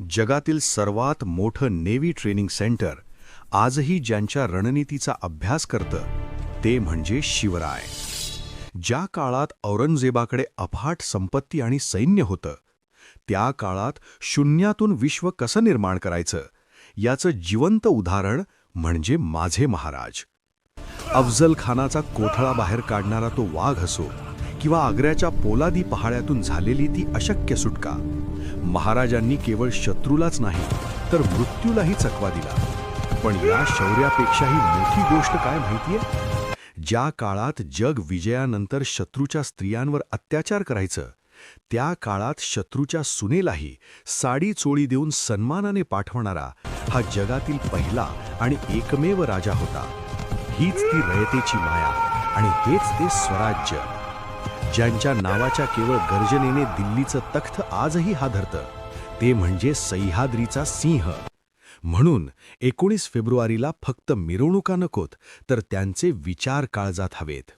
जगातील सर्वात मोठं नेव्ही ट्रेनिंग सेंटर आजही ज्यांच्या रणनीतीचा अभ्यास करतं ते म्हणजे शिवराय. ज्या काळात औरंगजेबाकडे अफाट संपत्ती आणि सैन्य होतं, त्या काळात शून्यातून विश्व कसं निर्माण करायचं याचं जिवंत उदाहरण म्हणजे माझे महाराज. अफजल खानाचा कोथळा बाहेर काढणारा तो वाघ असो किंवा आग्र्याच्या पोलादी पहाड्यातून झालेली ती अशक्य सुटका, महाराजांनी केवळ शत्रूलाच नाही तर मृत्यूलाही चकवा दिला. पण या शौर्यापेक्षाही मोठी गोष्ट काय माहितीये? ज्या काळात जग विजयानंतर शत्रूच्या स्त्रियांवर अत्याचार करायचं, त्या काळात शत्रूच्या सुनेलाही साडी चोळी देऊन सन्मानाने पाठवणारा हा जगातील पहिला आणि एकमेव राजा होता. हीच ती रयतेची माया आणि हेच ते स्वराज्य, ज्यांच्या नावाच्या केवळ गर्जनेने दिल्लीचं तख्त आजही हादरतं. ते म्हणजे सह्याद्रीचा सिंह. म्हणून 19 फेब्रुवारीला फक्त मिरवणुका नकोत, तर त्यांचे विचार काळजात हवेत.